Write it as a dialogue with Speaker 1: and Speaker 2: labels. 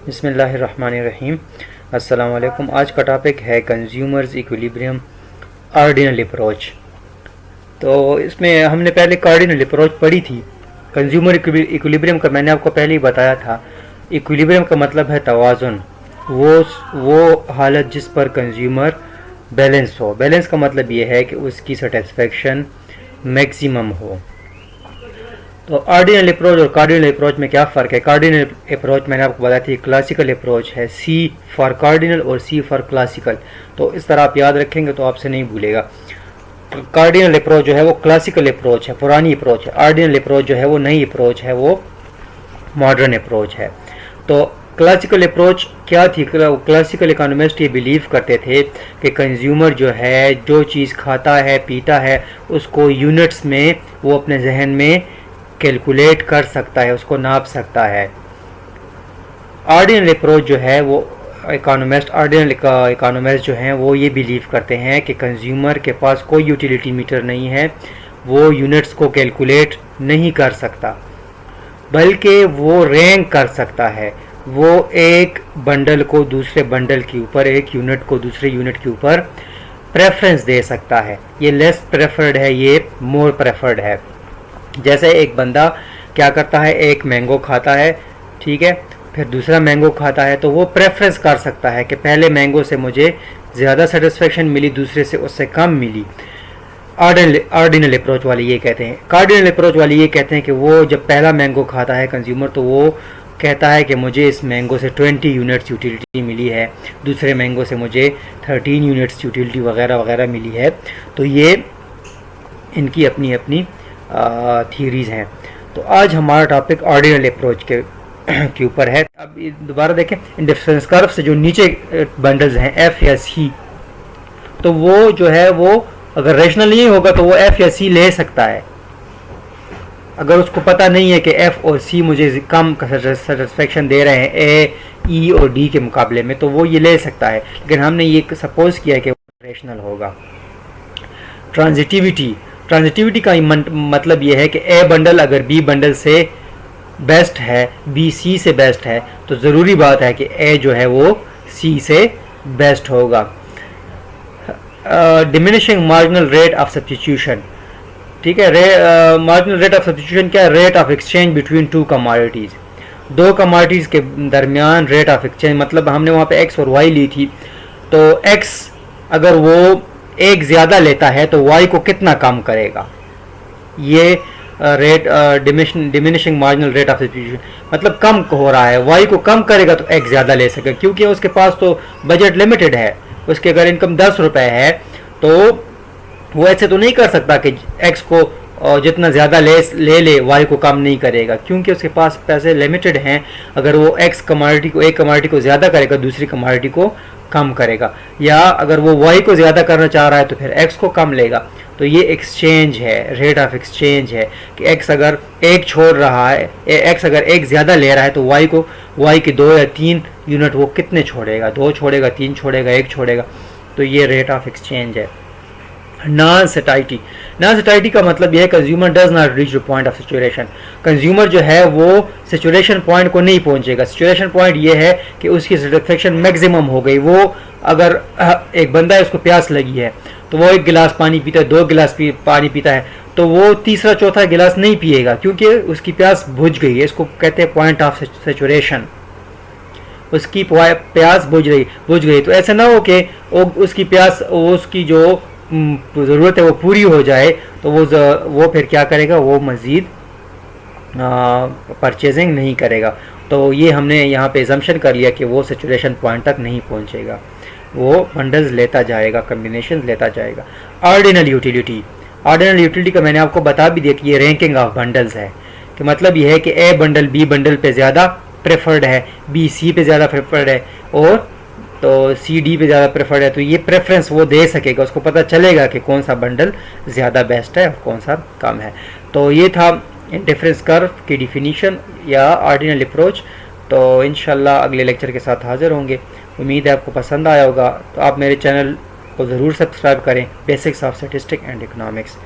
Speaker 1: बिस्मिल्लाहिर्रहमानिर्रहीम। अस्सलाम वालेकुम। आज का टॉपिक है कंज्यूमर्स इक्विलिब्रियम ऑर्डिनल अप्रोच। तो इसमें हमने पहले कार्डिनल अप्रोच पढ़ी थी। कंज्यूमर इक्विलिब्रियम का मैंने आपको पहले ही बताया था। इक्विलिब्रियम का मतलब है तवाज़ुन, वो हालत जिस पर कंज्यूमर बैलेंस हो। बैलेंस का मतलब ये है कि उसकी सेटिस्फेक्शन मैक्सिमम हो। तो ऑर्डिनल अप्रोच और कार्डिनल अप्रोच में क्या फ़र्क है? कार्डिनल अप्रोच मैंने आपको बताया थी क्लासिकल अप्रोच है, सी फॉर कार्डिनल और सी फॉर क्लासिकल। तो इस तरह आप याद रखेंगे तो आपसे नहीं भूलेगा। कार्डिनल अप्रोच जो है वो क्लासिकल अप्रोच है, पुरानी अप्रोच है। ऑर्डिनल अप्रोच जो है वो नई अप्रोच है, वो मॉडर्न अप्रोच है। तो क्लासिकल अप्रोच क्या थी? क्लासिकल इकोनॉमिस्ट ये बिलीव करते थे कि कंज्यूमर जो है जो चीज़ खाता है पीता है उसको यूनिट्स में वो अपने जहन में कैलकुलेट कर सकता है, उसको नाप सकता है। ऑर्डिनल अप्रोच जो है वो ऑर्डिनल इकोनॉमिस्ट जो हैं वो ये बिलीव करते हैं कि कंज्यूमर के पास कोई यूटिलिटी मीटर नहीं है, वो यूनिट्स को कैलकुलेट नहीं कर सकता, बल्कि वो रैंक कर सकता है। वो एक बंडल को दूसरे बंडल के ऊपर, एक यूनिट को दूसरे यूनिट के ऊपर प्रेफरेंस दे सकता है। ये लेस प्रेफर्ड है, ये मोर प्रेफर्ड है। जैसे एक बंदा क्या करता है, एक मैंगो खाता है, ठीक है, फिर दूसरा मैंगो खाता है, तो वो प्रेफरेंस कर सकता है कि पहले मैंगो से मुझे ज़्यादा सेटिस्फेक्शन मिली, दूसरे से उससे कम मिली। ऑर्डिनल अप्रोच वाले ये कहते हैं। कार्डिनल अप्रोच वाले ये कहते हैं कि वो जब पहला मैंगो खाता है कंज्यूमर, तो वो कहता है कि मुझे इस मैंगो से 20 यूनिट्स यूटिलिटी मिली है, दूसरे मैंगो से मुझे 13 यूनिट्स यूटिलिटी वगैरह वगैरह मिली है। तो ये इनकी अपनी अपनी थियरीज़ हैं। तो आज हमारा टॉपिक ऑर्डिनल अप्रोच के ऊपर है। अब दोबारा देखें, इन डिफरेंस कर्व से जो नीचे बंडल्स हैं एफ या सी, तो वो जो है वो अगर रेशनल नहीं होगा तो वो एफ या सी ले सकता है। अगर उसको पता नहीं है कि एफ और सी मुझे कम सेटिस्फेक्शन दे रहे हैं ए, ई और डी के मुकाबले में, तो वो ये ले सकता है। लेकिन हमने ये सपोज किया कि वो रेशनल होगा। ट्रांजिटिविटी का मतलब ये है कि ए बंडल अगर बी बंडल से बेस्ट है, बी सी से बेस्ट है, तो ज़रूरी बात है कि ए जो है वो सी से बेस्ट होगा। Diminishing marginal rate of substitution, ठीक है। मार्जिनल रेट ऑफ सब्स्टिट्यूशन क्या है? Rate of exchange between two commodities. दो कमोडिटीज़ के दरमियान रेट ऑफ एक्सचेंज, मतलब हमने वहाँ पे एक्स और वाई ली थी, तो एक्स अगर वो एक ज़्यादा लेता है तो वाई को कितना कम करेगा? ये rate diminishing marginal rate of substitution मतलब कम हो रहा है, वाई को कम करेगा तो एक्स ज़्यादा ले सके, क्योंकि उसके पास तो बजट लिमिटेड है। उसकी अगर इनकम 10 रुपये है तो वो ऐसे तो नहीं कर सकता कि एक्स को जितना ज़्यादा ले वाई को कम नहीं करेगा, क्योंकि उसके पास पैसे लिमिटेड हैं। अगर वो एक कमोडिटी को ज़्यादा करेगा, दूसरी कमोडिटी को कम करेगा, या अगर वो वाई को ज़्यादा करना चाह रहा है तो फिर एक्स को कम लेगा। तो ये एक्सचेंज है, रेट ऑफ एक्सचेंज है कि एक्स अगर एक छोड़ रहा है, एक्स अगर एक ज़्यादा ले रहा है तो वाई के 2 या 3 यूनिट वो कितने छोड़ेगा? 2 छोड़ेगा, 3 छोड़ेगा, 1 छोड़ेगा। तो ये रेट ऑफ एक्सचेंज है। नॉन सेटाइटी का मतलब यह है consumer does not reach the point of saturation. Consumer जो है वो सैचुरेशन पॉइंट को नहीं पहुंचेगा। सैचुरेशन पॉइंट ये है कि उसकी सेटिस्फेक्शन मैक्सिमम हो गई। वो अगर एक बंदा है, उसको प्यास लगी है, तो वो 1 गिलास पानी पीता है, 2 गिलास पानी पीता है, तो वो तीसरा चौथा गिलास नहीं पिएगा, क्योंकि उसकी प्यास बुझ गई है। इसको कहते हैं पॉइंट ऑफ सैचुरेशन। उसकी प्यास बुझ गई। तो ऐसा ना हो कि उसकी प्यास, उसकी जो ज़रूरत है वो पूरी हो जाए, तो वो फिर क्या करेगा? वो मज़ीद परचेजिंग नहीं करेगा। तो ये हमने यहाँ पे एजम्पशन कर लिया कि वो सैचुरेशन पॉइंट तक नहीं पहुँचेगा, वो बंडल्स लेता जाएगा, कम्बिनेशन लेता जाएगा। ऑर्डिनल यूटिलिटी का मैंने आपको बता भी दिया कि ये रैंकिंग ऑफ बंडल्स है, कि मतलब ये है कि ए बंडल बी बंडल पे ज़्यादा प्रेफर्ड है, बी सी पे ज़्यादा प्रेफर्ड है, और तो सी डी पे ज़्यादा प्रेफर्ड है। तो ये प्रेफरेंस वो दे सकेगा, उसको पता चलेगा कि कौन सा बंडल ज़्यादा बेस्ट है और कौन सा कम है। तो ये था डिफरेंस कर्व की डिफिनीशन या ऑर्डिनल अप्रोच। तो इंशाल्लाह अगले लेक्चर के साथ हाज़िर होंगे। उम्मीद है आपको पसंद आया होगा। तो आप मेरे चैनल को ज़रूर सब्सक्राइब करें, basics of statistics and economics.